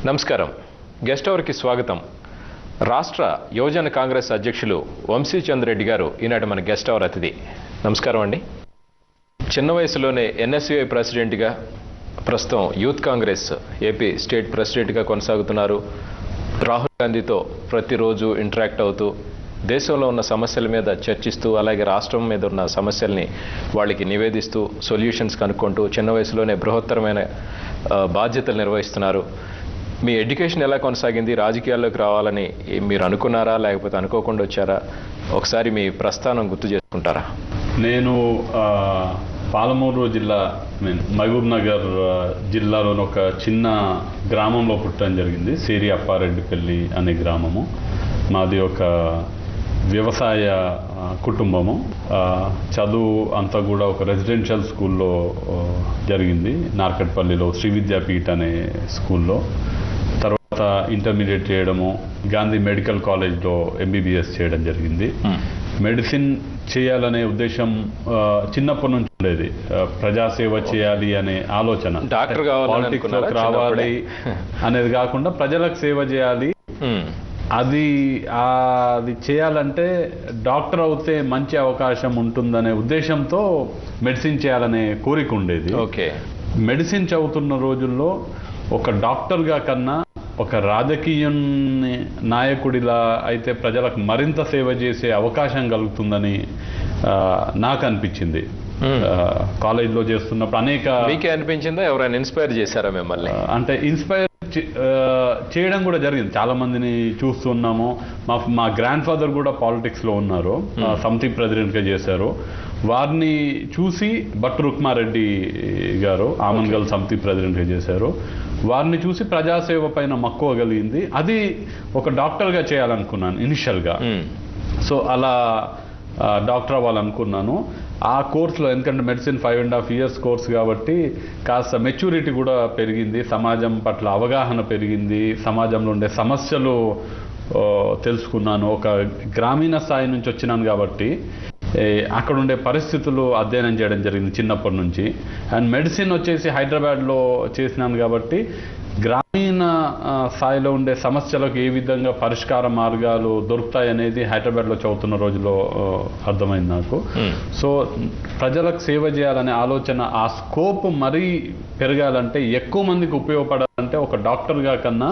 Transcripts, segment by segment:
నమస్కారం. గెస్ట్ అవర్కి స్వాగతం. రాష్ట్ర యువజన కాంగ్రెస్ అధ్యక్షులు వంశీచంద్ రెడ్డి గారు ఈనాటి మన గెస్ట్ అవర్ అతిథి. నమస్కారం అండి. చిన్న వయసులోనే ఎన్ఎస్యుఐ ప్రెసిడెంట్గా, ప్రస్తుతం యూత్ కాంగ్రెస్ ఏపీ స్టేట్ ప్రెసిడెంట్గా కొనసాగుతున్నారు. రాహుల్ గాంధీతో ప్రతిరోజు ఇంటరాక్ట్ అవుతూ దేశంలో ఉన్న సమస్యల మీద చర్చిస్తూ, అలాగే రాష్ట్రం మీద ఉన్న సమస్యల్ని వాళ్ళకి నివేదిస్తూ సొల్యూషన్స్ కనుక్కుంటూ చిన్న వయసులోనే బృహత్తరమైన బాధ్యతలు నిర్వహిస్తున్నారు. మీ ఎడ్యుకేషన్ ఎలా కొనసాగింది? రాజకీయాల్లోకి రావాలని మీరు అనుకున్నారా, లేకపోతే అనుకోకుండా వచ్చారా? ఒకసారి మీ ప్రస్థానం గుర్తు చేసుకుంటారా? నేను పాలమూరు జిల్లా మహబూబ్ నగర్ జిల్లాలోని ఒక చిన్న గ్రామంలో పుట్టడం జరిగింది. సిరి అప్పారెడ్డిపల్లి అనే గ్రామము. మాది ఒక వ్యవసాయ కుటుంబము. చదువు అంతా కూడా ఒక రెసిడెన్షియల్ స్కూల్లో జరిగింది, నార్కట్పల్లిలో శ్రీ విద్యాపీఠ అనే స్కూల్లో. తర్వాత ఇంటర్మీడియట్ చేయడము గాంధీ మెడికల్ కాలేజ్లో ఎంబీబీఎస్ చేయడం జరిగింది. మెడిసిన్ చేయాలనే ఉద్దేశం చిన్నప్పటి నుంచి ఉండేది. ప్రజాసేవ చేయాలి అనే ఆలోచన, పాలిటిక్స్లోకి రావాలి అనేది కాకుండా ప్రజలకు సేవ చేయాలి. అది చేయాలంటే డాక్టర్ అవుతే మంచి అవకాశం ఉంటుందనే ఉద్దేశంతో మెడిసిన్ చేయాలనే కోరిక ఉండేది. ఓకే. మెడిసిన్ చదువుతున్న రోజుల్లో ఒక డాక్టర్గా కన్నా ఒక రాజకీయ నాయకుడిలా అయితే ప్రజలకు మరింత సేవ చేసే అవకాశం కలుగుతుందని నాకు అనిపించింది. కాలేజ్లో చేస్తున్నప్పుడు మీకే అనిపించిందా? ఎవరైనా ఇన్స్పైర్ చేశారా మిమ్మల్ని? అంటే ఇన్స్పైర్ చేయడం కూడా జరిగింది. చాలా మందిని చూస్తున్నాము. మా గ్రాండ్ ఫాదర్ కూడా పాలిటిక్స్లో ఉన్నారు, సమితి ప్రెసిడెంట్గా చేశారు. వారిని చూసి భట్టు రుక్మారెడ్డి గారు ఆమన్గల్ సమితి ప్రెసిడెంట్గా చేశారు. వారిని చూసి ప్రజాసేవ పైన మక్కువ కలిగింది. అది ఒక డాక్టర్గా చేయాలనుకున్నాను ఇనిషియల్గా. సో అలా డాక్టర్ అవ్వాలనుకున్నాను. ఆ కోర్సులో, ఎందుకంటే మెడిసిన్ 5.5 years కోర్స్ కాబట్టి కాస్త మెచ్యూరిటీ కూడా పెరిగింది, సమాజం పట్ల అవగాహన పెరిగింది, సమాజంలో ఉండే సమస్యలు తెలుసుకున్నాను. ఒక గ్రామీణ స్థాయి నుంచి వచ్చినాను కాబట్టి అక్కడ ఉండే పరిస్థితులు అధ్యయనం చేయడం జరిగింది చిన్నప్పటి నుంచి. అండ్ మెడిసిన్ వచ్చేసి హైదరాబాద్లో చేసినాను కాబట్టి గ్రామీణ స్థాయిలో ఉండే సమస్యలకు ఏ విధంగా పరిష్కార మార్గాలు దొరుకుతాయనేది హైదరాబాద్లో చదువుతున్న రోజుల్లో అర్థమైంది నాకు. సో ప్రజలకు సేవ చేయాలనే ఆలోచన, ఆ స్కోప్ మరీ పెరగాలంటే, ఎక్కువ మందికి ఉపయోగపడాలంటే ఒక డాక్టర్గా కన్నా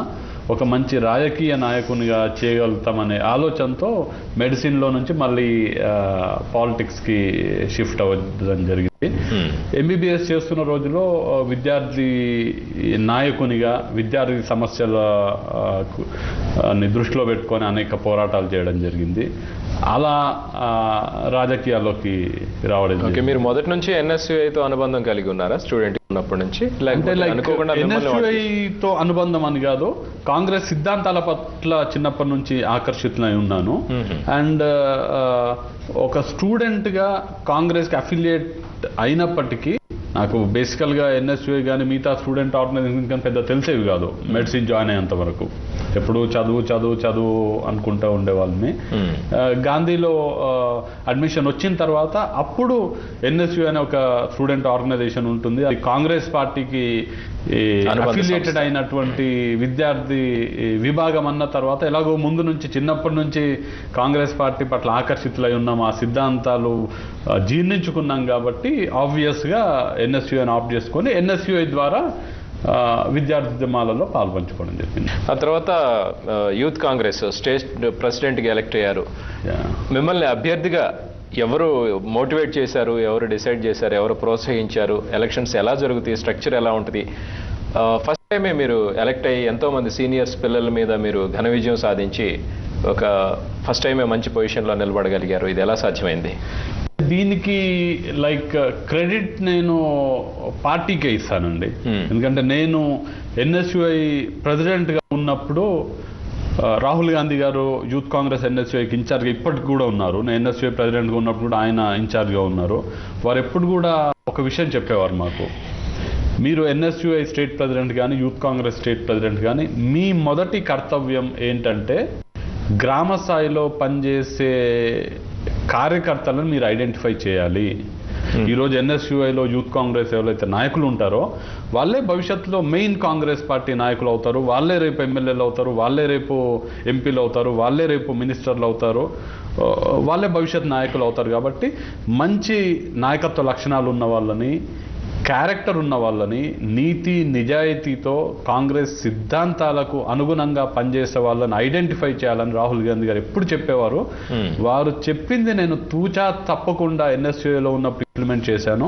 ఒక మంచి రాజకీయ నాయకునిగా చేయగలుగుతామనే ఆలోచనతో మెడిసిన్లో నుంచి మళ్ళీ పాలిటిక్స్కి షిఫ్ట్ అవ్వడం జరిగింది. ఎంబీబీఎస్ చేస్తున్న రోజుల్లో విద్యార్థి నాయకునిగా విద్యార్థి సమస్యలని దృష్టిలో పెట్టుకొని అనేక పోరాటాలు చేయడం జరిగింది. అలా రాజకీయాల్లోకి రావడం. మీరు మొదటి నుంచి ఎన్ఎస్యుఐతో అనుబంధం కలిగి ఉన్నారా స్టూడెంట్ ఉన్నప్పటి నుంచి? ఎన్ఎస్యుఐతో అనుబంధం అని కాదు, కాంగ్రెస్ సిద్ధాంతాల పట్ల చిన్నప్పటి నుంచి ఆకర్షితులై ఉన్నాను. అండ్ ఒక స్టూడెంట్గా కాంగ్రెస్కి అఫిలియేట్ అయినప్పటికీ నాకు బేసికల్గా ఎన్ఎస్యుఐ కానీ మిగతా స్టూడెంట్ ఆర్గనైజేషన్ కానీ పెద్ద తెలిసేవి కాదు. మెడిసిన్ జాయిన్ అయ్యేంత వరకు ఎప్పుడు చదువు అనుకుంటూ ఉండేవాళ్ళని. గాంధీలో అడ్మిషన్ వచ్చిన తర్వాత అప్పుడు ఎన్ఎస్యు అనే ఒక స్టూడెంట్ ఆర్గనైజేషన్ ఉంటుంది. అది కాంగ్రెస్ పార్టీకి అఫిలియేటెడ్ అయినటువంటి విద్యార్థి విభాగం అన్న తర్వాత ఎలాగో ముందు నుంచి చిన్నప్పటి నుంచి కాంగ్రెస్ పార్టీ పట్ల ఆకర్షితులై ఉన్నాం, ఆ సిద్ధాంతాలు జీర్ణించుకున్నాం కాబట్టి ఆబ్వియస్గా ఎన్ఎస్యుఐని ఆప్ట్ చేసుకొని ఎన్ఎస్యుఐ ద్వారా విద్యార్థిమాలలో పాల్పంచుకోవడం జరిగింది. ఆ తర్వాత యూత్ కాంగ్రెస్ స్టేట్ ప్రెసిడెంట్గా ఎలక్ట్ అయ్యారు. మిమ్మల్ని అభ్యర్థిగా ఎవరు మోటివేట్ చేశారు, ఎవరు డిసైడ్ చేశారు, ఎవరు ప్రోత్సహించారు? ఎలక్షన్స్ ఎలా జరుగుతాయి, స్ట్రక్చర్ ఎలా ఉంటుంది? ఫస్ట్ టైమే మీరు ఎలక్ట్ అయ్యి ఎంతోమంది సీనియర్స్ పిల్లల మీద మీరు ఘన విజయం సాధించి ఒక ఫస్ట్ టైమే మంచి పొజిషన్లో నిలబడగలిగారు. ఇది ఎలా సాధ్యమైంది? దీనికి క్రెడిట్ నేను పార్టీకే ఇస్తానండి. ఎందుకంటే నేను ఎన్ఎస్యుఐ ప్రెసిడెంట్గా ఉన్నప్పుడు రాహుల్ గాంధీ గారు యూత్ కాంగ్రెస్ ఎన్ఎస్యుఐకి ఇన్ఛార్జ్గా ఇప్పటికి కూడా ఉన్నారు. నేను ఎన్ఎస్యుఐ ప్రెసిడెంట్గా ఉన్నప్పుడు కూడా ఆయన ఇన్ఛార్జ్గా ఉన్నారు. వారు ఎప్పుడు కూడా ఒక విషయం చెప్పేవారు మాకు, మీరు ఎన్ఎస్యుఐ స్టేట్ ప్రెసిడెంట్ కానీ యూత్ కాంగ్రెస్ స్టేట్ ప్రెసిడెంట్ కానీ మీ మొదటి కర్తవ్యం ఏంటంటే గ్రామ స్థాయిలో పనిచేసే కార్యకర్తలను మీరు ఐడెంటిఫై చేయాలి. ఈరోజు ఎన్ఎస్యుఐలో యూత్ కాంగ్రెస్ ఎవరైతే నాయకులు ఉంటారో వాళ్ళే భవిష్యత్తులో మెయిన్ కాంగ్రెస్ పార్టీ నాయకులు అవుతారు, వాళ్ళే రేపు ఎమ్మెల్యేలు అవుతారు, వాళ్ళే రేపు ఎంపీలు అవుతారు, వాళ్ళే రేపు మినిస్టర్లు అవుతారు, వాళ్ళే భవిష్యత్ నాయకులు అవుతారు. కాబట్టి మంచి నాయకత్వ లక్షణాలు ఉన్న వాళ్ళని, క్యారెక్టర్ ఉన్న వాళ్ళని, నీతి నిజాయితీతో కాంగ్రెస్ సిద్ధాంతాలకు అనుగుణంగా పనిచేసే వాళ్ళని ఐడెంటిఫై చేయాలని రాహుల్ గాంధీ గారు ఎప్పుడు చెప్పేవారు. వారు చెప్పింది నేను తూచా తప్పకుండా ఎన్ఎస్యూఏలో ఉన్నప్పుడు ఇంప్లిమెంట్ చేశాను.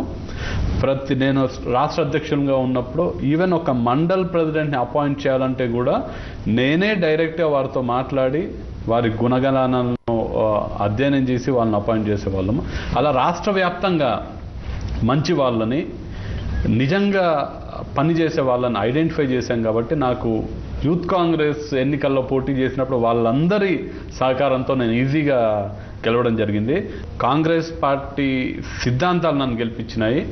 నేను రాష్ట్ర అధ్యక్షునిగా ఉన్నప్పుడు ఈవెన్ ఒక మండల్ ప్రెసిడెంట్ని అపాయింట్ చేయాలంటే కూడా నేనే డైరెక్ట్గా వారితో మాట్లాడి వారి గుణగణాలను అధ్యయనం చేసి వాళ్ళని అపాయింట్ చేసేవాళ్ళము. అలా రాష్ట్ర వ్యాప్తంగా మంచి వాళ్ళని, నిజంగా పనిచేసే వాళ్ళని ఐడెంటిఫై చేశాం. కాబట్టి నాకు యూత్ కాంగ్రెస్ ఎన్నికల్లో పోటీ చేసినప్పుడు వాళ్ళందరి సహకారంతో నేను ఈజీగా గెలవడం జరిగింది. కాంగ్రెస్ పార్టీ సిద్ధాంతాలు నన్ను గెలిపించినాయి.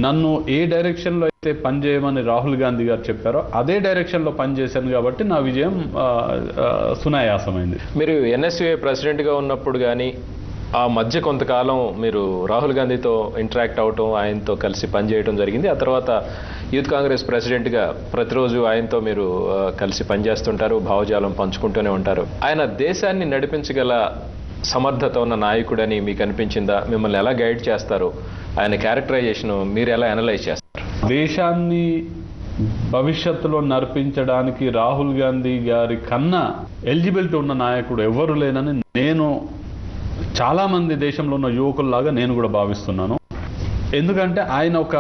నన్ను ఏ డైరెక్షన్లో అయితే పనిచేయమని రాహుల్ గాంధీ గారు చెప్పారో అదే డైరెక్షన్లో పనిచేశాను కాబట్టి నా విజయం సునాయాసమైంది. మీరు ఎన్ఎస్యుఏ ప్రెసిడెంట్గా ఉన్నప్పుడు కానీ ఆ మధ్య కొంతకాలం మీరు రాహుల్ గాంధీతో ఇంటరాక్ట్ అవటం, ఆయనతో కలిసి పనిచేయడం జరిగింది. ఆ తర్వాత యూత్ కాంగ్రెస్ ప్రెసిడెంట్గా ప్రతిరోజు ఆయనతో మీరు కలిసి పనిచేస్తుంటారు, భావజాలం పంచుకుంటూనే ఉంటారు. ఆయన దేశాన్ని నడిపించగల సమర్థత ఉన్న నాయకుడని మీకు అనిపించిందా? మిమ్మల్ని ఎలా గైడ్ చేస్తారు? ఆయన క్యారెక్టరైజేషన్ మీరు ఎలా అనలైజ్ చేస్తారు? దేశాన్ని భవిష్యత్తులో నడిపించడానికి రాహుల్ గాంధీ గారి కన్నా ఎలిజిబిలిటీ ఉన్న నాయకుడు ఎవరు లేనని నేను చాలామంది దేశంలో ఉన్న యువకుల్లాగా నేను కూడా భావిస్తున్నాను. ఎందుకంటే ఆయన ఒక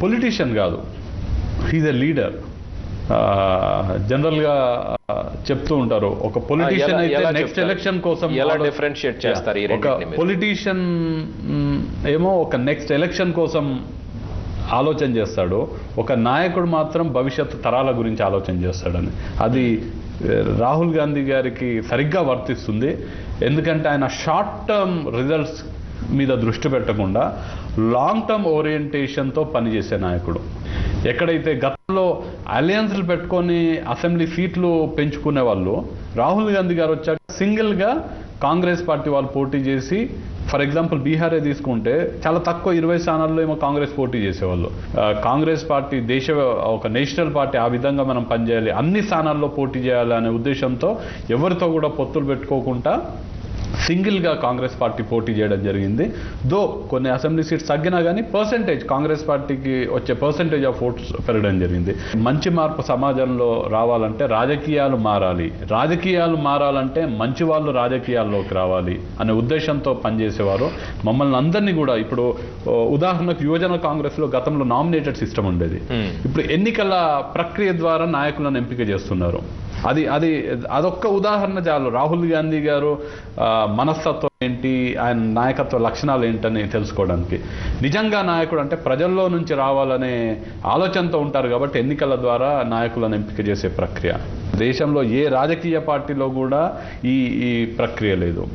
పొలిటీషియన్ కాదు, హీజ్ ఎ లీడర్. జనరల్గా చెప్తూ ఉంటారు ఒక పొలిటీషియన్ అయితే నెక్స్ట్ ఎలక్షన్ కోసం ఎలా డిఫరెన్షియేట్ చేస్తారు? ఒక పొలిటీషియన్ ఏమో ఒక నెక్స్ట్ ఎలక్షన్ కోసం ఆలోచన చేస్తాడు, ఒక నాయకుడు మాత్రం భవిష్యత్తు తరాల గురించి ఆలోచన చేస్తాడని. అది రాహుల్ గాంధీ గారికి సరిగ్గా వర్తిస్తుంది. ఎందుకంటే ఆయన షార్ట్ టర్మ్ రిజల్ట్స్ మీద దృష్టి పెట్టకుండా లాంగ్ టర్మ్ ఓరియంటేషన్తో పనిచేసే నాయకుడు. ఎక్కడైతే గతంలో అలయన్స్లు పెట్టుకొని అసెంబ్లీ సీట్లు పెంచుకునే వాళ్ళు, రాహుల్ గాంధీ గారు వచ్చాక సింగిల్గా కాంగ్రెస్ పార్టీ వాళ్ళు పోటీ చేసి, ఫర్ ఎగ్జాంపుల్ బీహారే తీసుకుంటే చాలా తక్కువ 20 స్థానాల్లో ఏమో కాంగ్రెస్ పోటీ చేసేవాళ్ళు. కాంగ్రెస్ పార్టీ ఒక నేషనల్ పార్టీ ఆ విధంగా మనం పనిచేయాలి, అన్ని స్థానాల్లో పోటీ చేయాలి అనే ఉద్దేశంతో ఎవరితో కూడా పొత్తులు పెట్టుకోకుండా సింగిల్గా కాంగ్రెస్ పార్టీ పోటీ చేయడం జరిగింది. దో కొన్ని అసెంబ్లీ సీట్స్ తగ్గినా కానీ కాంగ్రెస్ పార్టీకి వచ్చే పర్సెంటేజ్ ఆఫ్ ఓట్స్ పెరగడం జరిగింది. మంచి మార్పు సమాజంలో రావాలంటే రాజకీయాలు మారాలి, రాజకీయాలు మారాలంటే మంచి వాళ్ళు రాజకీయాల్లోకి రావాలి అనే ఉద్దేశంతో పనిచేసేవారు. మమ్మల్ని అందరినీ కూడా, ఇప్పుడు ఉదాహరణకు యువజన కాంగ్రెస్లో గతంలో నామినేటెడ్ సిస్టమ్ ఉండేది, ఇప్పుడు ఎన్నికల ప్రక్రియ ద్వారా నాయకులను ఎంపిక చేస్తున్నారు. అదొక్క ఉదాహరణ చాలు రాహుల్ గాంధీ గారు మనస్తత్వం ఏంటి, ఆయన నాయకత్వ లక్షణాలు ఏంటని తెలుసుకోవడానికి. నిజంగా నాయకుడు అంటే ప్రజల్లో నుంచి రావాలనే ఆలోచనతో ఉంటారు కాబట్టి ఎన్నికల ద్వారా నాయకులను ఎంపిక చేసే ప్రక్రియ దేశంలో ఏ రాజకీయ పార్టీలో కూడా ఈ ప్రక్రియ లేదు.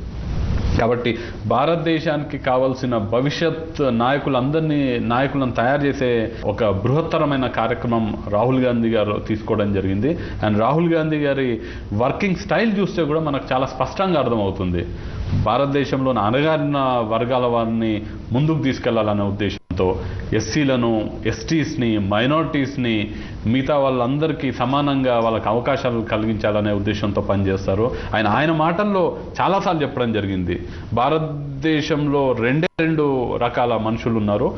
కాబట్టి భారతదేశానికి కావాల్సిన భవిష్యత్ నాయకులను తయారు చేసే ఒక బృహత్తరమైన కార్యక్రమం రాహుల్ గాంధీ గారు తీసుకోవడం జరిగింది. అండ్ రాహుల్ గాంధీ గారి వర్కింగ్ స్టైల్ చూస్తే కూడా మనకు చాలా స్పష్టంగా అర్థమవుతుంది. భారతదేశంలోని అణగారిన వర్గాల వారిని ముందుకు తీసుకెళ్లాలనే ఉద్దేశంతో ఎస్సీలను, ఎస్టీస్ని, మైనారిటీస్ని, మిగతా వాళ్ళందరికీ సమానంగా వాళ్ళకి అవకాశాలు కలిగించాలనే ఉద్దేశంతో పనిచేస్తారు. ఆయన మాటల్లో చాలాసార్లు చెప్పడం జరిగింది, భారతదేశంలో రెండు రకాల మనుషులు ఉన్నారు.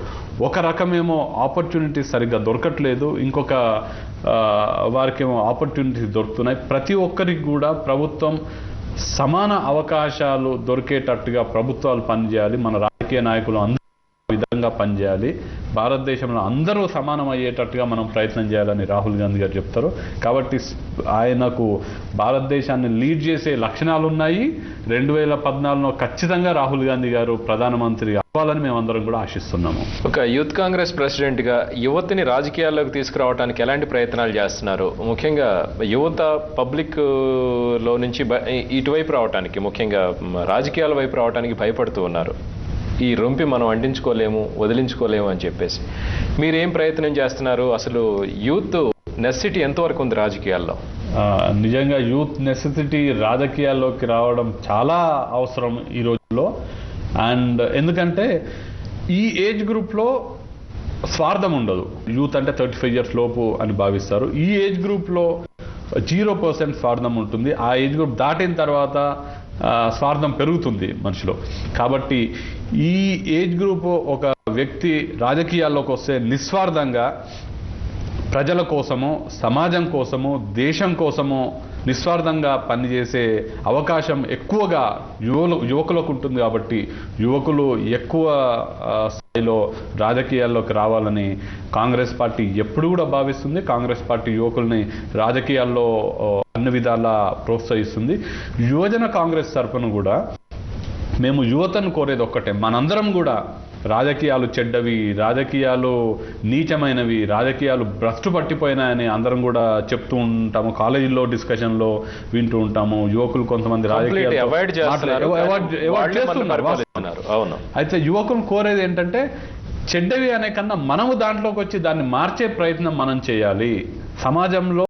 ఒక రకమేమో ఆపర్చునిటీస్ సరిగ్గా దొరకట్లేదు, ఇంకొక వారికేమో ఆపర్చునిటీస్ దొరుకుతున్నాయి. ప్రతి ఒక్కరికి కూడా ప్రభుత్వం సమాన అవకాశాలు దొరికేటట్టుగా ప్రభుత్వాలు పనిచేయాలి, మన రాజకీయ నాయకులు అందరూ విధంగా పనిచేయాలి, భారతదేశంలో అందరూ సమానం అయ్యేటట్టుగా మనం ప్రయత్నం చేయాలని రాహుల్ గాంధీ గారు చెప్తారు. కాబట్టి ఆయనకు భారతదేశాన్ని లీడ్ చేసే లక్షణాలు ఉన్నాయి. 2014లో ఖచ్చితంగా రాహుల్ గాంధీ గారు ప్రధానమంత్రి అవ్వాలని మేమందరం కూడా ఆశిస్తున్నాము. ఒక యూత్ కాంగ్రెస్ ప్రెసిడెంట్గా యువతని రాజకీయాల్లోకి తీసుకురావడానికి ఎలాంటి ప్రయత్నాలు చేస్తున్నారు? ముఖ్యంగా యువత పబ్లిక్లో నుంచి ఇటువైపు రావడానికి, ముఖ్యంగా రాజకీయాల వైపు రావడానికి భయపడుతూ ఉన్నారు. ఈ రొంపి మనం అంటించుకోలేము, వదిలించుకోలేము అని చెప్పేసి మీరేం ప్రయత్నం చేస్తున్నారు? అసలు యూత్ నెసెసిటీ ఎంతవరకు ఉంది రాజకీయాల్లో? నిజంగా యూత్ నెసెసిటీ రాజకీయాల్లోకి రావడం చాలా అవసరం ఈ రోజుల్లో. అండ్ ఎందుకంటే ఈ ఏజ్ గ్రూప్లో స్వార్థం ఉండదు. యూత్ అంటే 35 years లోపు అని భావిస్తారు. ఈ ఏజ్ గ్రూప్లో 0% స్వార్థం ఉంటుంది. ఆ ఏజ్ గ్రూప్ దాటిన తర్వాత స్వార్థం పెరుగుతుంది మనిషిలో. కాబట్టి ఈ ఏజ్ గ్రూప్ ఒక వ్యక్తి రాజకీయాల్లోకి వస్తే నిస్వార్థంగా ప్రజల కోసము, సమాజం కోసము, దేశం కోసము నిస్వార్థంగా పనిచేసే అవకాశం ఎక్కువగా యువకులకు ఉంటుంది. కాబట్టి యువకులు ఎక్కువ స్థాయిలో రాజకీయాల్లోకి రావాలని కాంగ్రెస్ పార్టీ ఎప్పుడు కూడా భావిస్తుంది. కాంగ్రెస్ పార్టీ యువకుల్ని రాజకీయాల్లో అన్ని విధాలా ప్రోత్సహిస్తుంది. యువజన కాంగ్రెస్ తరఫున కూడా మేము యువతను కోరేది ఒక్కటే, మనందరం కూడా రాజకీయాలు చెడ్డవి, రాజకీయాలు నీచమైనవి, రాజకీయాలు భ్రష్టు పట్టిపోయినాయని అందరం కూడా చెప్తూ ఉంటాము. కాలేజీల్లో డిస్కషన్లో వింటూ ఉంటాము. యువకులు కొంతమంది అవాయిడ్ చేస్తున్నారు. అయితే యువకులు కోరేది ఏంటంటే చెడ్డవి అనే కన్నా మనము దాంట్లోకి వచ్చి దాన్ని మార్చే ప్రయత్నం మనం చేయాలి. సమాజంలో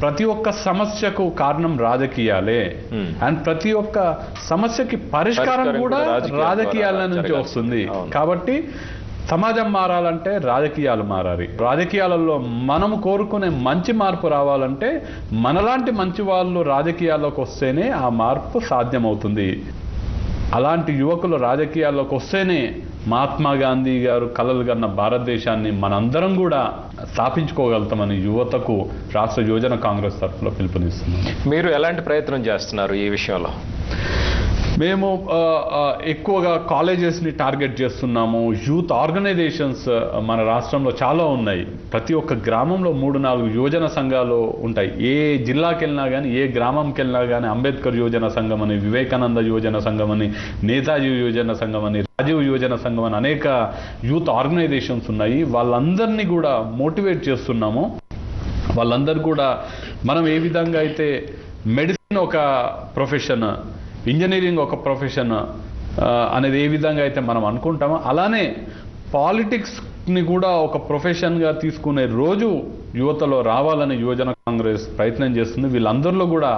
ప్రతి ఒక్క సమస్యకు కారణం రాజకీయాలే. అండ్ ప్రతి ఒక్క సమస్యకి పరిష్కారం కూడా రాజకీయాల నుంచి వస్తుంది. కాబట్టి సమాజం మారాలంటే రాజకీయాలు మారాలి. రాజకీయాలలో మనము కోరుకునే మంచి మార్పు రావాలంటే మనలాంటి మంచి వాళ్ళు రాజకీయాల్లోకి వస్తేనే ఆ మార్పు సాధ్యమవుతుంది. అలాంటి యువకులు రాజకీయాల్లోకి వస్తేనే మహాత్మా గాంధీ గారు కలలు కన్న భారతదేశాన్ని మనందరం కూడా స్థాపించుకోగలుగుతామని యువతకు రాష్ట్ర యువజన కాంగ్రెస్ తరఫున పిలుపునిస్తున్నాం. మీరు ఎలాంటి ప్రయత్నం చేస్తున్నారు ఈ విషయంలో? మేము ఎక్కువగా కాలేజెస్ని టార్గెట్ చేస్తున్నాము. యూత్ ఆర్గనైజేషన్స్ మన రాష్ట్రంలో చాలా ఉన్నాయి. ప్రతి ఒక్క గ్రామంలో 3-4 యువజన సంఘాలు ఉంటాయి. ఏ జిల్లాకి వెళ్ళినా కానీ, ఏ గ్రామంకి వెళ్ళినా కానీ అంబేద్కర్ యువజన సంఘం అని, వివేకానంద యువజన సంఘం అని, నేతాజీ యువజన సంఘం అని, రాజీవ్ యువజన సంఘం అని అనేక యూత్ ఆర్గనైజేషన్స్ ఉన్నాయి. వాళ్ళందరినీ కూడా మోటివేట్ చేస్తున్నాము. వాళ్ళందరూ కూడా మనం ఏ విధంగా అయితే మెడిసిన్ ఒక ప్రొఫెషన్, ఇంజనీరింగ్ ఒక ప్రొఫెషన్ అనేది ఏ విధంగా అయితే మనం అనుకుంటామో అలానే పాలిటిక్స్ని కూడా ఒక ప్రొఫెషన్గా తీసుకునే రోజు యువతలో రావాలని యువజన కాంగ్రెస్ ప్రయత్నం చేస్తుంది. వీళ్ళందరిలో కూడా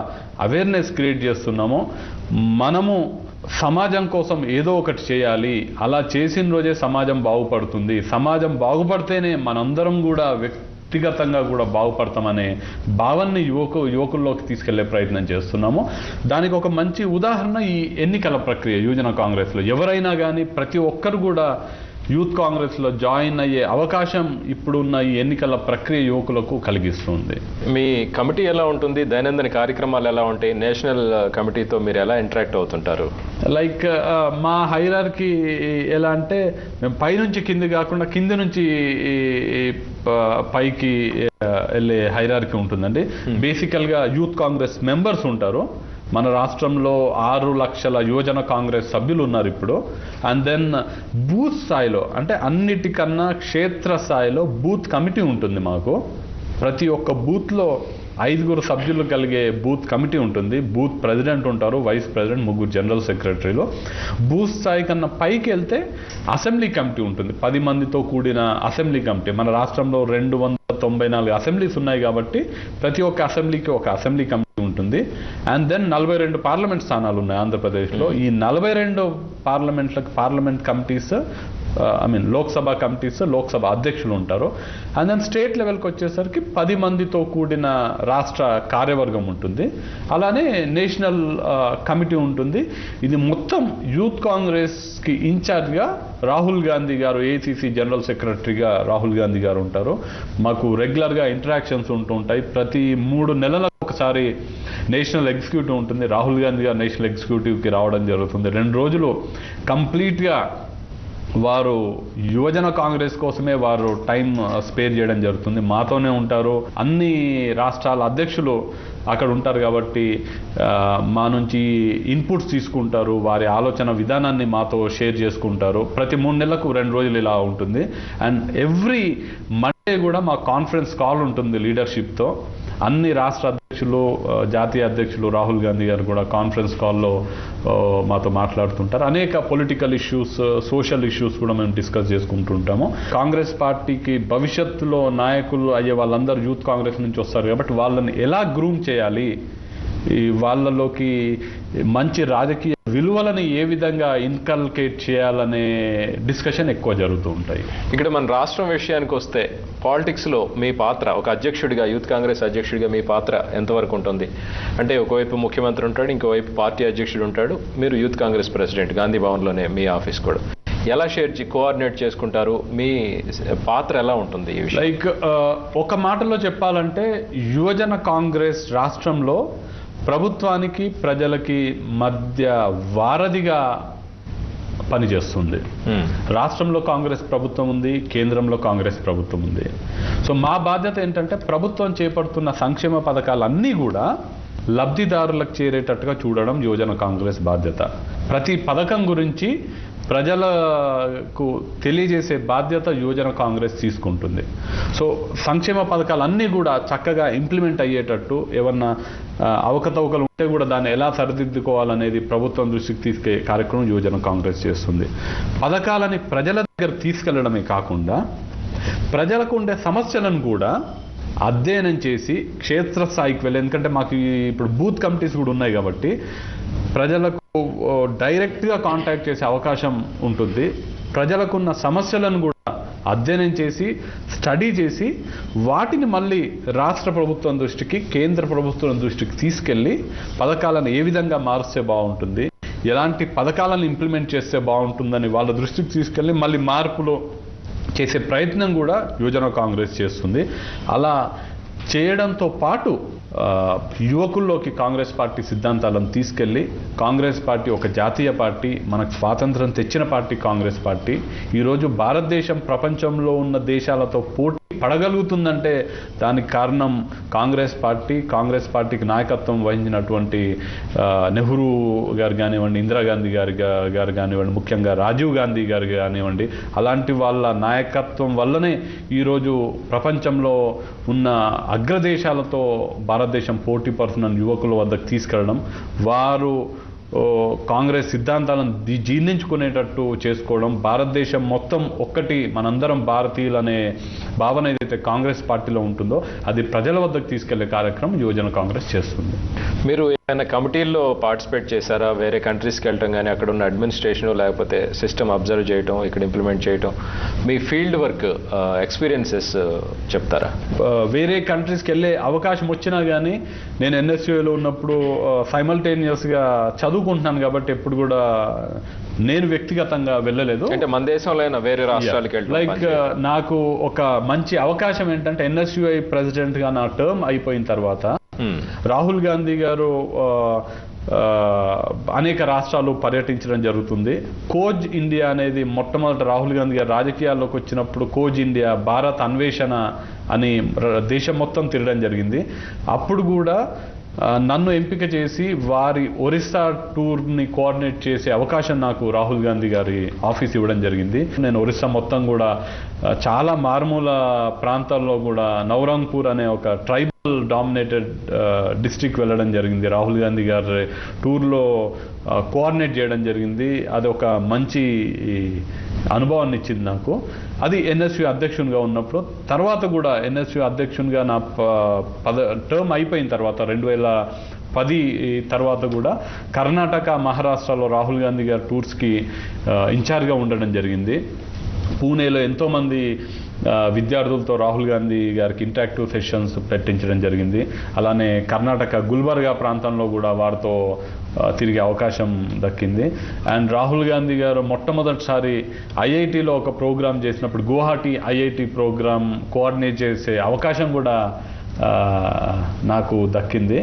అవేర్నెస్ క్రియేట్ చేస్తున్నాము. మనము సమాజం కోసం ఏదో ఒకటి చేయాలి. అలా చేసిన రోజే సమాజం బాగుపడుతుంది. సమాజం బాగుపడితేనే మనందరం కూడా వ్యక్తిగతంగా కూడా బాగుపడతామనే భావాన్ని యువకుల్లోకి తీసుకెళ్లే ప్రయత్నం చేస్తున్నాము. దానికి ఒక మంచి ఉదాహరణ ఈ ఎన్నికల ప్రక్రియ. యువజన కాంగ్రెస్లో ఎవరైనా కానీ ప్రతి ఒక్కరు కూడా యూత్ కాంగ్రెస్లో జాయిన్ అయ్యే అవకాశం ఇప్పుడున్న ఈ ఎన్నికల ప్రక్రియ యువకులకు కలిగిస్తుంది. మీ కమిటీ ఎలా ఉంటుంది? దైనందిన కార్యక్రమాలు ఎలా ఉంటాయి? నేషనల్ కమిటీతో మీరు ఎలా ఇంటరాక్ట్ అవుతుంటారు? లైక్ మా హైరార్కీ ఎలా అంటే మేము పైనుంచి కింది కాకుండా కింది నుంచి పైకి వెళ్ళే హైరార్కీ ఉంటుందండి. బేసికల్గా యూత్ కాంగ్రెస్ మెంబర్స్ ఉంటారు. మన రాష్ట్రంలో 6 లక్షల యువజన కాంగ్రెస్ సభ్యులు ఉన్నారు ఇప్పుడు. అండ్ దెన్ బూత్ స్థాయిలో అంటే అన్నిటికన్నా క్షేత్ర స్థాయిలో బూత్ కమిటీ ఉంటుంది మాకు. ప్రతి ఒక్క బూత్లో 5 సభ్యులు కలిగే బూత్ కమిటీ ఉంటుంది. బూత్ ప్రెసిడెంట్ ఉంటారు, వైస్ ప్రెసిడెంట్, 3 జనరల్ సెక్రటరీలు. బూత్ స్థాయి కన్నా పైకి వెళ్తే అసెంబ్లీ కమిటీ ఉంటుంది. 10 మందితో కూడిన అసెంబ్లీ కమిటీ. మన రాష్ట్రంలో 294 అసెంబ్లీస్ ఉన్నాయి కాబట్టి ప్రతి ఒక్క అసెంబ్లీకి ఒక అసెంబ్లీ కమిటీ ఉంటుంది. అండ్ దెన్ 42 పార్లమెంట్ స్థానాలు ఉన్నాయి ఆంధ్రప్రదేశ్లో. ఈ 42 parliament committees Lok Sabha committees, Lok Sabha అధ్యక్షులు ఉంటారు. అండ్ దెన్ స్టేట్ లెవెల్కి వచ్చేసరికి 10 మందితో కూడిన రాష్ట్ర కార్యవర్గం ఉంటుంది. అలానే నేషనల్ కమిటీ ఉంటుంది. ఇది మొత్తం యూత్ కాంగ్రెస్కి ఇన్ఛార్జ్గా రాహుల్ గాంధీ గారు, ఏఐసిసి జనరల్ సెక్రటరీగా రాహుల్ గాంధీ గారు ఉంటారు. మాకు రెగ్యులర్గా ఇంటరాక్షన్స్ ఉంటుంటాయి. ప్రతి 3 నెలలకు ఒకసారి నేషనల్ ఎగ్జిక్యూటివ్ ఉంటుంది. రాహుల్ గాంధీ గారు నేషనల్ ఎగ్జిక్యూటివ్కి రావడం జరుగుతుంది. 2 రోజులు కంప్లీట్గా వారు యువజన కాంగ్రెస్ కోసమే వారు టైం స్పేర్ చేయడం జరుగుతుంది. మాతోనే ఉంటారు. అన్ని రాష్ట్రాల అధ్యక్షులు అక్కడ ఉంటారు కాబట్టి మా నుంచి ఇన్పుట్స్ తీసుకుంటారు. వారి ఆలోచన విధానాన్ని మాతో షేర్ చేసుకుంటారు. ప్రతి 3 నెలలకు 2 రోజులు ఇలా ఉంటుంది. అండ్ ఎవ్రీ మండే కూడా మా కాన్ఫరెన్స్ కాల్ ఉంటుంది లీడర్షిప్తో. అన్ని రాష్ట్ర అధ్యక్షులు, జాతీయ అధ్యక్షులు రాహుల్ గాంధీ గారు కూడా కాన్ఫరెన్స్ కాల్లో మాతో మాట్లాడుతుంటారు. అనేక పొలిటికల్ ఇష్యూస్, సోషల్ ఇష్యూస్ కూడా మేము డిస్కస్ చేసుకుంటుంటాము. కాంగ్రెస్ పార్టీకి భవిష్యత్తులో నాయకులు అయ్యే వాళ్ళందరూ యూత్ కాంగ్రెస్ నుంచి వస్తారు కాబట్టి వాళ్ళని ఎలా గ్రూమ్ చేయాలి, వాళ్ళలోకి మంచి రాజకీయ విలువలని ఏ విధంగా ఇన్కల్కేట్ చేయాలనే డిస్కషన్ ఎక్కువ జరుగుతూ ఉంటాయి. ఇక్కడ మన రాష్ట్రం విషయానికి వస్తే పాలిటిక్స్లో మీ పాత్ర, ఒక అధ్యక్షుడిగా, యూత్ కాంగ్రెస్ అధ్యక్షుడిగా మీ పాత్ర ఎంతవరకు ఉంటుంది? అంటే ఒకవైపు ముఖ్యమంత్రి ఉంటాడు, ఇంకోవైపు పార్టీ అధ్యక్షుడు ఉంటాడు, మీరు యూత్ కాంగ్రెస్ ప్రెసిడెంట్, గాంధీ భవన్లోనే మీ ఆఫీస్ కూడా. ఎలా కోఆర్డినేట్ చేసుకుంటారు? మీ పాత్ర ఎలా ఉంటుంది ఈ విషయం? లైక్ ఒక మాటలో చెప్పాలంటే యువజన కాంగ్రెస్ రాష్ట్రంలో ప్రభుత్వానికి ప్రజలకి మధ్య వారధిగా పనిచేస్తుంది. రాష్ట్రంలో కాంగ్రెస్ ప్రభుత్వం ఉంది, కేంద్రంలో కాంగ్రెస్ ప్రభుత్వం ఉంది. సో మా బాధ్యత ఏంటంటే ప్రభుత్వం చేపడుతున్న సంక్షేమ పథకాలన్నీ కూడా లబ్ధిదారులకు చేరేటట్టుగా చూడడం యువజన కాంగ్రెస్ బాధ్యత. ప్రతి పథకం గురించి ప్రజలకు తెలియజేసే బాధ్యత యువజన కాంగ్రెస్ తీసుకుంటుంది. సో సంక్షేమ పథకాలన్నీ కూడా చక్కగా ఇంప్లిమెంట్ అయ్యేటట్టు, ఏమన్నా అవకతవకలు ఉంటే కూడా దాన్ని ఎలా సరిదిద్దుకోవాలనేది ప్రభుత్వం దృష్టికి తీసుకే కార్యక్రమం యువజన కాంగ్రెస్ చేస్తుంది. పథకాలని ప్రజల దగ్గర తీసుకెళ్లడమే కాకుండా ప్రజలకు ఉండే సమస్యలను కూడా అధ్యయనం చేసి క్షేత్రస్థాయికి వెళ్ళి, ఎందుకంటే మాకు ఇప్పుడు బూత్ కమిటీస్ కూడా ఉన్నాయి కాబట్టి ప్రజలకు డైరెక్ట్గా కాంటాక్ట్ చేసే అవకాశం ఉంటుంది. ప్రజలకున్న సమస్యలను కూడా అధ్యయనం చేసి స్టడీ చేసి వాటిని మళ్ళీ రాష్ట్ర ప్రభుత్వం దృష్టికి, కేంద్ర ప్రభుత్వం దృష్టికి తీసుకెళ్ళి పథకాలను ఏ విధంగా మారుస్తే బాగుంటుంది, ఎలాంటి పథకాలను ఇంప్లిమెంట్ చేస్తే బాగుంటుందని వాళ్ళ దృష్టికి తీసుకెళ్ళి మళ్ళీ మార్పులు చేసే ప్రయత్నం కూడా యువజన కాంగ్రెస్ చేస్తుంది. అలా చేయడంతో పాటు యువకుల్లోకి కాంగ్రెస్ పార్టీ సిద్ధాంతాలను తీసుకెళ్ళి, కాంగ్రెస్ పార్టీ ఒక జాతీయ పార్టీ, మనకు స్వాతంత్రం తెచ్చిన పార్టీ కాంగ్రెస్ పార్టీ. ఈరోజు భారతదేశం ప్రపంచంలో ఉన్న దేశాలతో పోటీ పడగలుగుతుందంటే దానికి కారణం కాంగ్రెస్ పార్టీ. కాంగ్రెస్ పార్టీకి నాయకత్వం వహించినటువంటి నెహ్రూ గారు కానివ్వండి, ఇందిరాగాంధీ గారు కానివ్వండి, ముఖ్యంగా రాజీవ్ గాంధీ గారు కానివ్వండి, అలాంటి వాళ్ళ నాయకత్వం వల్లనే ఈరోజు ప్రపంచంలో ఉన్న అగ్రదేశాలతో భారతదేశం పోటీ పడుతున్న యువకుల వద్దకు తీసుకెళ్ళడం, వారు కాంగ్రెస్ సిద్ధాంతాలను జీర్ణించుకునేటట్టు చేసుకోవడం, భారతదేశం మొత్తం ఒక్కటి, మనందరం భారతీయులనే భావన ఏదైతే కాంగ్రెస్ పార్టీలో ఉంటుందో అది ప్రజల వద్దకు తీసుకెళ్లే కార్యక్రమం యువజన కాంగ్రెస్ చేస్తుంది. మీరు ఏమైనా కమిటీల్లో పార్టిసిపేట్ చేశారా? వేరే కంట్రీస్కి వెళ్ళటం కానీ, అక్కడ ఉన్న అడ్మినిస్ట్రేషన్ లేకపోతే సిస్టమ్ అబ్జర్వ్ చేయటం, ఇక్కడ ఇంప్లిమెంట్ చేయటం, మీ ఫీల్డ్ వర్క్ ఎక్స్పీరియన్సెస్ చెప్తారా? వేరే కంట్రీస్కి వెళ్ళే అవకాశం వచ్చినా కానీ నేను ఎన్ఎస్యూలో ఉన్నప్పుడు సైమల్టేనియస్గా చదువుకుంటున్నాను కాబట్టి ఎప్పుడు కూడా నేను వ్యక్తిగతంగా వెళ్ళలేదు. అంటే మన దేశంలో అయినా వేరే రాష్ట్రాలకు వెళ్ళి, లైక్ నాకు ఒక మంచి అవకాశం ఏంటంటే ఎన్ఎస్యుఐ ప్రెసిడెంట్గా నా టర్మ్ అయిపోయిన తర్వాత రాహుల్ గాంధీ గారు అనేక రాష్ట్రాలు పర్యటించడం జరుగుతుంది. కోజ్ ఇండియా అనేది మొట్టమొదటి రాహుల్ గాంధీ గారు రాజకీయాల్లోకి వచ్చినప్పుడు కోజ్ ఇండియా, భారత్ అన్వేషణ అని దేశం మొత్తం తిరగడం జరిగింది. అప్పుడు కూడా నన్ను ఎంపిక చేసి వారి ఒరిస్సా టూర్ని కోఆర్డినేట్ చేసే అవకాశం నాకు రాహుల్ గాంధీ గారి ఆఫీస్ ఇవ్వడం జరిగింది. నేను ఒరిస్సా మొత్తం కూడా చాలా మారుమూల ప్రాంతాల్లో కూడా నవరంగ్పూర్ అనే ఒక ట్రైబల్ డామినేటెడ్ డిస్ట్రిక్ట్ వెళ్ళడం జరిగింది. రాహుల్ గాంధీ గారి టూర్లో కోఆర్డినేట్ చేయడం జరిగింది. అది ఒక మంచి అనుభవాన్ని ఇచ్చింది నాకు. అది ఎన్ఎస్యు అధ్యక్షునిగా ఉన్నప్పుడు. తర్వాత కూడా ఎన్ఎస్యు అధ్యక్షునిగా నా టర్మ్ అయిపోయిన తర్వాత 2010 తర్వాత కూడా కర్ణాటక, మహారాష్ట్రలో రాహుల్ గాంధీ గారి టూర్స్కి ఇన్ఛార్జ్గా ఉండడం జరిగింది. పూణేలో ఎంతోమంది విద్యార్థులతో రాహుల్ గాంధీ గారికి ఇంటరాక్టివ్ సెషన్స్ పెట్టించడం జరిగింది. అలానే కర్ణాటక గుల్బర్గా ప్రాంతంలో కూడా వారితో తిరిగే అవకాశం దక్కింది. అండ్ రాహుల్ గాంధీ గారు మొట్టమొదటిసారి ఐఐటిలో ఒక ప్రోగ్రాం చేసినప్పుడు గువాహటి ఐఐటి ప్రోగ్రాం కోఆర్డినేట్ చేసే అవకాశం కూడా నాకు దక్కింది.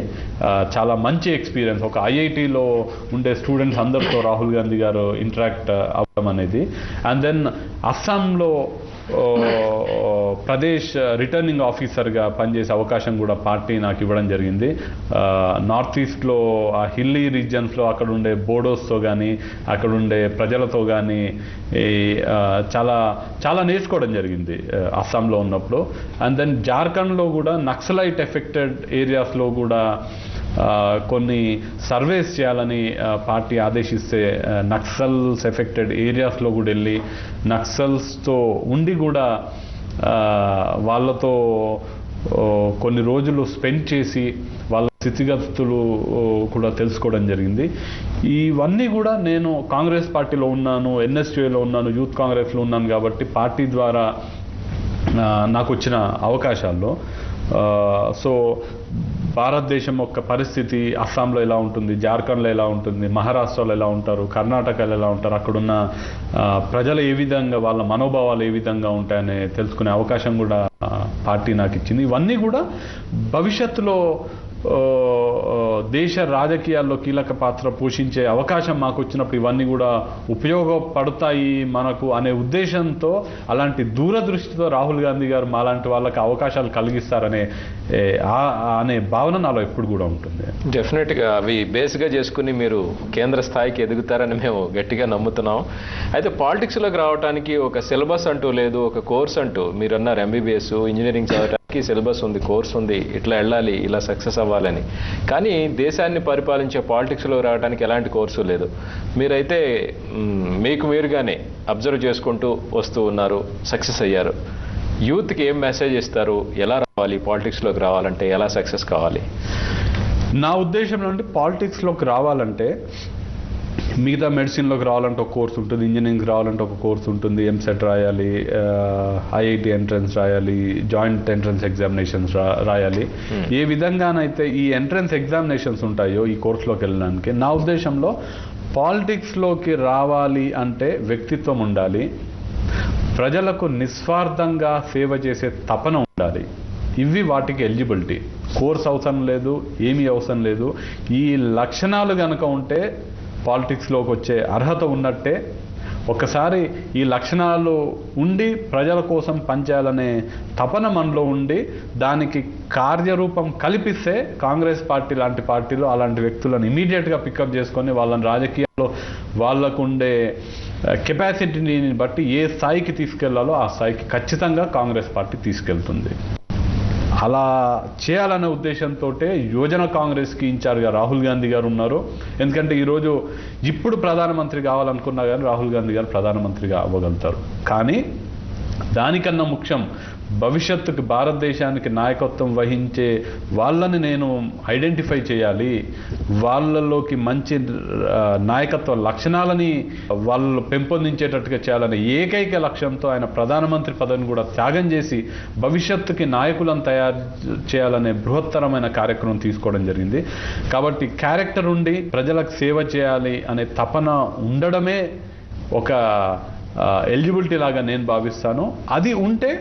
చాలా మంచి ఎక్స్పీరియన్స్. ఒక ఐఐటిలో ఉండే స్టూడెంట్స్ అందరితో రాహుల్ గాంధీ గారు ఇంటరాక్ట్ అవ్వడం అనేది. అండ్ దెన్ అస్సాంలో ప్రదేశ్ రిటర్నింగ్ ఆఫీసర్గా పనిచేసే అవకాశం కూడా పార్టీ నాకు ఇవ్వడం జరిగింది. నార్త్ ఈస్ట్లో ఆ హిల్లీ రీజియన్స్లో అక్కడ ఉండే బోడోస్తో కానీ, అక్కడ ఉండే ప్రజలతో కానీ చాలా చాలా నేర్చుకోవడం జరిగింది అస్సాంలో ఉన్నప్పుడు. అండ్ దెన్ జార్ఖండ్లో కూడా నక్సలైట్ ఎఫెక్టెడ్ ఏరియాస్లో కూడా కొన్ని సర్వేస్ చేయాలని పార్టీ ఆదేశిస్తే నక్సల్స్ ఎఫెక్టెడ్ ఏరియాస్లో కూడా వెళ్ళి నక్సల్స్తో ఉండి కూడా వాళ్ళతో కొన్ని రోజులు స్పెండ్ చేసి వాళ్ళ స్థితిగతులు కూడా తెలుసుకోవడం జరిగింది. ఇవన్నీ కూడా నేను కాంగ్రెస్ పార్టీలో ఉన్నాను, ఎన్ఎస్యూఏలో ఉన్నాను, యూత్ కాంగ్రెస్లో ఉన్నాను కాబట్టి పార్టీ ద్వారా నాకు వచ్చిన అవకాశాల్లో సో భారతదేశం యొక్క పరిస్థితి అస్సాంలో ఎలా ఉంటుంది, జార్ఖండ్లో ఎలా ఉంటుంది, మహారాష్ట్రలో ఎలా ఉంటారు, కర్ణాటకలో ఎలా ఉంటారు, అక్కడున్న ప్రజలు ఏ విధంగా, వాళ్ళ మనోభావాలు ఏ విధంగా ఉంటాయని తెలుసుకునే అవకాశం కూడా పార్టీ నాకు ఇచ్చింది. ఇవన్నీ కూడా భవిష్యత్తులో దేశ రాజకీయాల్లో కీలక పాత్ర పోషించే అవకాశం మాకు వచ్చినప్పుడు ఇవన్నీ కూడా ఉపయోగపడతాయి మనకు అనే ఉద్దేశంతో, అలాంటి దూరదృష్టితో రాహుల్ గాంధీ గారు మాలాంటి వాళ్ళకి అవకాశాలు కలిగిస్తారనే అనే భావన నాలో ఎప్పుడు కూడా ఉంటుంది. డెఫినెట్గా అవి బేస్గా చేసుకుని మీరు కేంద్ర స్థాయికి ఎదుగుతారని మేము గట్టిగా నమ్ముతున్నాం. అయితే పాలిటిక్స్లోకి రావడానికి ఒక సిలబస్ అంటూ లేదు, ఒక కోర్స్ అంటూ మీరు అన్నారు, ఎంబీబీఎస్ ఇంజనీరింగ్ చదవడానికి సిలబస్ ఉంది, కోర్స్ ఉంది, ఇట్లా వెళ్ళాలి, ఇలా సక్సెస్ అవ్వాలని. కానీ దేశాన్ని పరిపాలించే పాలిటిక్స్లో రావడానికి ఎలాంటి కోర్సు లేదు. మీరైతే మీకు మీరుగానే అబ్జర్వ్ చేసుకుంటూ వస్తూ ఉన్నారు, సక్సెస్ అయ్యారు. యూత్కి ఏం మెసేజ్ ఇస్తారు, ఎలా రావాలి పాలిటిక్స్లోకి రావాలంటే, ఎలా సక్సెస్ కావాలి? నా ఉద్దేశంలో అంటే పాలిటిక్స్లోకి రావాలంటే మిగతా మెడిసిన్లోకి రావాలంటే ఒక కోర్స్ ఉంటుంది, ఇంజనీరింగ్ రావాలంటే ఒక కోర్స్ ఉంటుంది, ఎంసెట్ రాయాలి, ఐఐటి ఎంట్రన్స్ రాయాలి, జాయింట్ ఎంట్రన్స్ ఎగ్జామినేషన్స్ రాయాలి. ఏ విధంగానైతే ఈ ఎంట్రన్స్ ఎగ్జామినేషన్స్ ఉంటాయో ఈ కోర్సులోకి వెళ్ళడానికి, నా ఉద్దేశంలో పాలిటిక్స్లోకి రావాలి అంటే వ్యక్తిత్వం ఉండాలి, ప్రజలకు నిస్వార్థంగా సేవ చేసే తపన ఉండాలి. ఇవి వాటికి ఎలిజిబిలిటీ. కోర్స్ అవసరం లేదు, ఏమీ అవసరం లేదు. ఈ లక్షణాలు కనుక ఉంటే పాలిటిక్స్లోకి వచ్చే అర్హత ఉన్నట్టే. ఒకసారి ఈ లక్షణాలు ఉండి ప్రజల కోసం పనిచేయాలనే తపన మనలో ఉండి దానికి కార్యరూపం కల్పిస్తే కాంగ్రెస్ పార్టీ లాంటి పార్టీలు అలాంటి వ్యక్తులను ఇమీడియట్గా పికప్ చేసుకొని వాళ్ళని రాజకీయాల్లో వాళ్ళకు ఉండే కెపాసిటీని బట్టి ఏ స్థాయికి తీసుకెళ్లాలో ఆ స్థాయికి ఖచ్చితంగా కాంగ్రెస్ పార్టీ తీసుకెళ్తుంది. అలా చేయాలనే ఉద్దేశంతో యువజన కాంగ్రెస్కి ఇన్ఛార్జ్గా రాహుల్ గాంధీ గారు ఉన్నారు. ఎందుకంటే ఈరోజు ఇప్పుడు ప్రధానమంత్రి కావాలనుకున్నా కానీ రాహుల్ గాంధీ గారు ప్రధానమంత్రిగా అవ్వగలుగుతారు. కానీ దానికన్నా ముఖ్యం భవిష్యత్తుకి భారతదేశానికి నాయకత్వం వహించే వాళ్ళని నేను ఐడెంటిఫై చేయాలి, వాళ్ళలోకి మంచి నాయకత్వ లక్షణాలని వాళ్ళు పెంపొందించేటట్టుగా చేయాలనే ఏకైక లక్ష్యంతో ఆయన ప్రధానమంత్రి పదవిని కూడా త్యాగం చేసి భవిష్యత్తుకి నాయకులను తయారు చేయాలనే బృహత్తరమైన కార్యక్రమం తీసుకోవడం జరిగింది. కాబట్టి క్యారెక్టర్ ఉండి ప్రజలకు సేవ చేయాలి అనే తపన ఉండడమే ఒక ఎలిజిబిలిటీ లాగా నేను భావిస్తాను. అది ఉంటే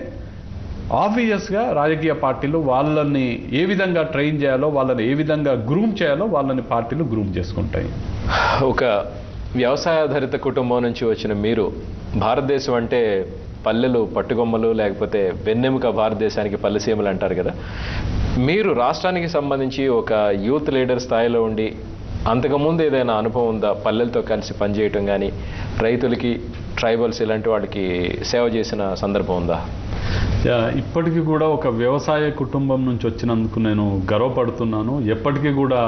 ఆబ్వియస్గా రాజకీయ పార్టీలు వాళ్ళని ఏ విధంగా ట్రైన్ చేయాలో, వాళ్ళని ఏ విధంగా గ్రూమ్ చేయాలో వాళ్ళని పార్టీలు గ్రూమ్ చేసుకుంటాయి. ఒక వ్యవసాయాధారిత కుటుంబం నుంచి వచ్చిన మీరు, భారతదేశం అంటే పల్లెలు పట్టుగొమ్మలు లేకపోతే వెన్నెముక భారతదేశానికి పల్లెసీమలు అంటారు కదా, మీరు రాష్ట్రానికి సంబంధించి ఒక యూత్ లీడర్ స్థాయిలో ఉండి అంతకుముందు ఏదైనా అనుభవం ఉందా? పల్లెలతో కలిసి పనిచేయటం కానీ, రైతులకి, ట్రైబల్స్ ఇలాంటి వాటికి సేవ చేసిన సందర్భం ఉందా? ఇప్పటికీ కూడా ఒక వ్యవసాయ కుటుంబం నుంచి వచ్చినందుకు నేను గర్వపడుతున్నాను, ఎప్పటికీ కూడా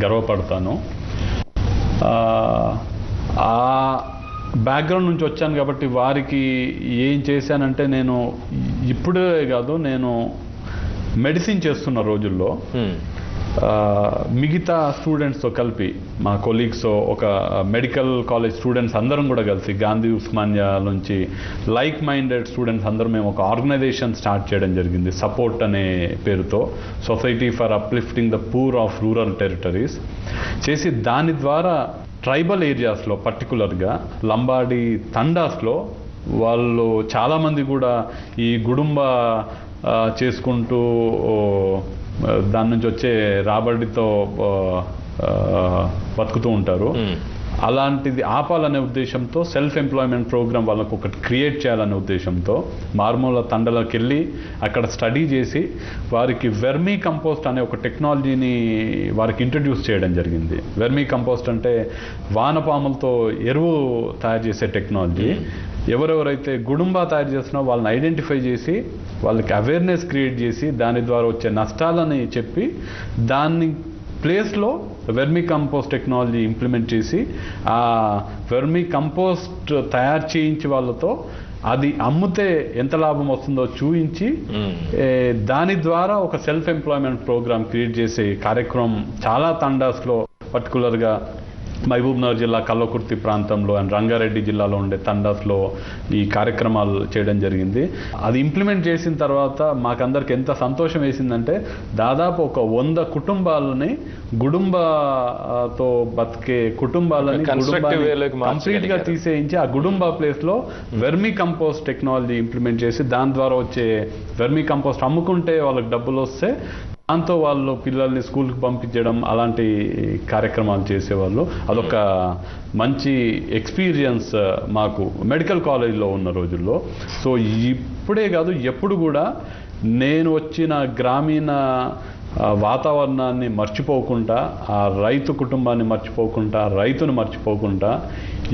గర్వపడతాను. ఆ బ్యాక్గ్రౌండ్ నుంచి వచ్చాను కాబట్టి వారికి ఏం చేశానంటే, నేను ఇప్పుడే కాదు, నేను మెడిసిన్ చేస్తున్న రోజుల్లో మిగతా స్టూడెంట్స్తో కలిపి, మా కొలీగ్స్తో, ఒక మెడికల్ కాలేజ్ స్టూడెంట్స్ అందరం కూడా కలిసి గాంధీ ఉస్మానియా నుంచి లైక్ మైండెడ్ స్టూడెంట్స్ అందరం మేము ఒక ఆర్గనైజేషన్ స్టార్ట్ చేయడం జరిగింది, సపోర్ట్ అనే పేరుతో, society for uplifting the poor of rural territories చేసి, దాని ద్వారా ట్రైబల్ ఏరియాస్లో పర్టికులర్గా లంబాడి తండాస్లో వాళ్ళు చాలామంది కూడా ఈ గుడుంబ చేసుకుంటూ దాని నుంచి వచ్చే రాబడితో బతుకుతూ ఉంటారు. అలాంటిది ఆపాలనే ఉద్దేశంతో సెల్ఫ్ ఎంప్లాయ్మెంట్ ప్రోగ్రామ్ వాళ్ళకు ఒకటి క్రియేట్ చేయాలనే ఉద్దేశంతో మారుమూల తండలకు వెళ్ళి అక్కడ స్టడీ చేసి వారికి వెర్మీ కంపోస్ట్ అనే ఒక టెక్నాలజీని వారికి ఇంట్రడ్యూస్ చేయడం జరిగింది. వెర్మీ కంపోస్ట్ అంటే వానపాములతో ఎరువు తయారు చేసే టెక్నాలజీ. ఎవరెవరైతే గుడుంబా తయారు చేస్తున్నారో వాళ్ళని ఐడెంటిఫై చేసి వాళ్ళకి అవేర్నెస్ క్రియేట్ చేసి దాని ద్వారా వచ్చే నష్టాలని చెప్పి దాన్ని ప్లేస్లో వెర్మీ కంపోస్ట్ టెక్నాలజీ ఇంప్లిమెంట్ చేసి ఆ వెర్మీ కంపోస్ట్ తయారు చేయించి వాళ్ళతో అది అమ్మితే ఎంత లాభం వస్తుందో చూపించి దాని ద్వారా ఒక సెల్ఫ్ ఎంప్లాయ్మెంట్ ప్రోగ్రామ్ క్రియేట్ చేసే కార్యక్రమం చాలా తండాస్లో, పర్టికులర్గా మహబూబ్నగర్ జిల్లా కల్వకుర్తి ప్రాంతంలో అండ్ రంగారెడ్డి జిల్లాలో ఉండే తండాస్లో ఈ కార్యక్రమాలు చేయడం జరిగింది. అది ఇంప్లిమెంట్ చేసిన తర్వాత మాకందరికి ఎంత సంతోషం వేసిందంటే దాదాపు ఒక 100 కుటుంబాలని గుడుంబాతో బతికే కుటుంబాలని కంప్లీట్ గా తీసేయించి ఆ గుడుంబా ప్లేస్ లో వెర్మీ కంపోస్ట్ టెక్నాలజీ ఇంప్లిమెంట్ చేసి దాని ద్వారా వచ్చే వెర్మీ కంపోస్ట్ అమ్ముకుంటే వాళ్ళకి డబ్బులు వస్తే దాంతో వాళ్ళు పిల్లల్ని స్కూల్కి పంపించడం అలాంటి కార్యక్రమాలు చేసేవాళ్ళు. అదొక మంచి ఎక్స్పీరియన్స్ మాకు మెడికల్ కాలేజ్లో ఉన్న రోజుల్లో. సో ఇప్పుడే కాదు, ఎప్పుడు కూడా నేను వచ్చిన గ్రామీణ వాతావరణాన్ని మర్చిపోకుండా, ఆ రైతు కుటుంబాన్ని మర్చిపోకుండా, రైతును మర్చిపోకుండా,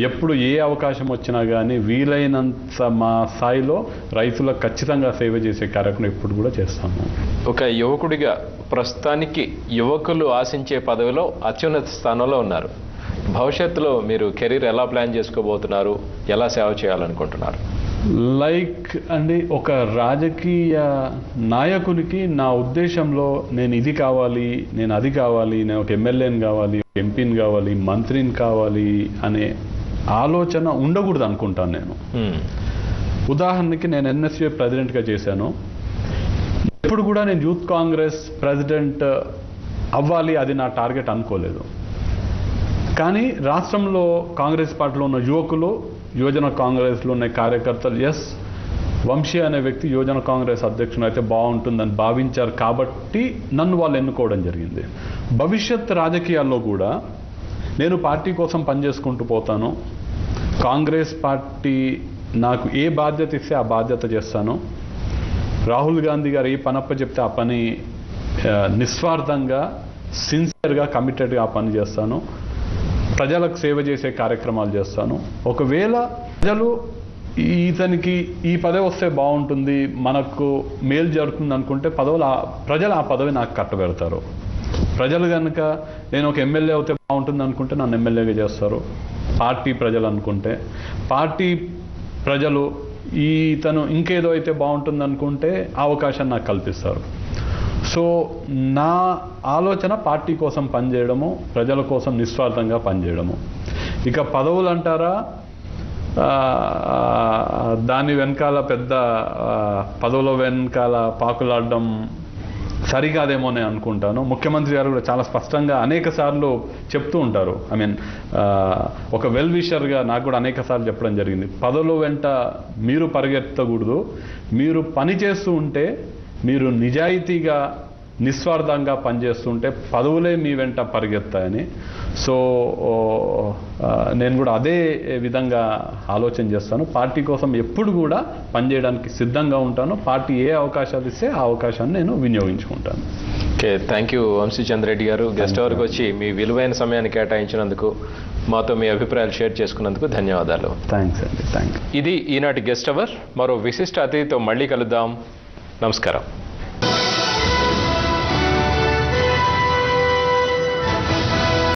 ఎప్పుడు ఏ అవకాశం వచ్చినా కానీ వీలైనంత మా స్థాయిలో రైతులకు ఖచ్చితంగా సేవ చేసే కార్యక్రమం ఎప్పుడు కూడా చేస్తాము. ఒక యువకుడిగా ప్రస్తుతానికి యువకులు ఆశించే పదవిలో అత్యున్నత స్థానంలో ఉన్నారు. భవిష్యత్తులో మీరు కెరీర్ ఎలా ప్లాన్ చేసుకోబోతున్నారు, ఎలా సేవ చేయాలనుకుంటున్నారు? లైక్ అండి, ఒక రాజకీయ నాయకునికి నా ఉద్దేశంలో నేను ఇది కావాలి, నేను అది కావాలి, నేను ఒక ఎమ్మెల్యేని కావాలి, ఎంపీని కావాలి, మంత్రిని కావాలి అనే ఆలోచన ఉండకూడదు అనుకుంటాను నేను. ఉదాహరణకి నేను ఎన్ఎస్యుఏ ప్రెసిడెంట్గా చేశాను. ఎప్పుడు కూడా నేను యూత్ కాంగ్రెస్ ప్రెసిడెంట్ అవ్వాలి, అది నా టార్గెట్ అనుకోలేదు. కానీ రాష్ట్రంలో కాంగ్రెస్ పార్టీలో ఉన్న యువకులు, యువజన కాంగ్రెస్లో ఉన్న కార్యకర్తలు ఎస్ వంశీ అనే వ్యక్తి యువజన కాంగ్రెస్ అధ్యక్షుడు అయితే బాగుంటుందని భావించారు కాబట్టి నన్ను వాళ్ళు ఎన్నుకోవడం జరిగింది. భవిష్యత్ రాజకీయాల్లో కూడా నేను పార్టీ కోసం పనిచేసుకుంటూ పోతాను. కాంగ్రెస్ పార్టీ నాకు ఏ బాధ్యత ఇస్తే ఆ బాధ్యత చేస్తాను. రాహుల్ గాంధీ గారు ఏ పనప్ప చెప్తే ఆ పని నిస్వార్థంగా, సిన్సియర్గా, కమిటెడ్గా ఆ పని చేస్తాను. ప్రజలకు సేవ చేసే కార్యక్రమాలు చేస్తాను. ఒకవేళ ప్రజలు ఇతనికి ఈ పదవి వస్తే బాగుంటుంది, మనకు మేలు జరుగుతుంది అనుకుంటే ప్రజలు ఆ పదవి నాకు కట్టబెడతారు. ప్రజలు కనుక నేను ఒక ఎమ్మెల్యే అవుతే బాగుంటుంది అనుకుంటే నన్ను ఎమ్మెల్యేగా చేస్తారు. పార్టీ ప్రజలు అనుకుంటే, పార్టీ ప్రజలు ఇతను ఇంకేదో అయితే బాగుంటుంది అనుకుంటే ఆ అవకాశాన్ని నాకు కల్పిస్తారు. సో నా ఆలోచన పార్టీ కోసం పనిచేయడము, ప్రజల కోసం నిస్వార్థంగా పనిచేయడము. ఇక పదవులు అంటారా, దాని వెనకాల పెద్ద పదవుల వెనకాల పాకులాడడం సరికాదేమో నేను అనుకుంటాను. ముఖ్యమంత్రి గారు కూడా చాలా స్పష్టంగా అనేక సార్లు చెప్తూ ఉంటారు. ఐ మీన్ ఒక వెల్ విషర్గా నాకు కూడా అనేక సార్లు చెప్పడం జరిగింది. పదవుల వెంట మీరు పరిగెత్తకూడదు, మీరు పని చేస్తూ ఉంటే, మీరు నిజాయితీగా నిస్వార్థంగా పనిచేస్తుంటే పదవులే మీ వెంట పరిగెత్తాయని. సో నేను కూడా అదే విధంగా ఆలోచన చేస్తాను. పార్టీ కోసం ఎప్పుడు కూడా పనిచేయడానికి సిద్ధంగా ఉంటాను. పార్టీ ఏ అవకాశాలు ఇస్తే ఆ అవకాశాన్ని నేను వినియోగించుకుంటాను. Okay, thank you Vamsi Chandreddy గారు. గెస్ట్ అవర్కి వచ్చి మీ విలువైన సమయాన్ని కేటాయించినందుకు, మాతో మీ అభిప్రాయాలు షేర్ చేసుకున్నందుకు ధన్యవాదాలు. థ్యాంక్స్ అండి, థ్యాంక్ యూ. ఇది ఈనాటి గెస్ట్ అవర్. మరో విశిష్ట అతిథితో మళ్ళీ కలుద్దాం. నమస్కారం.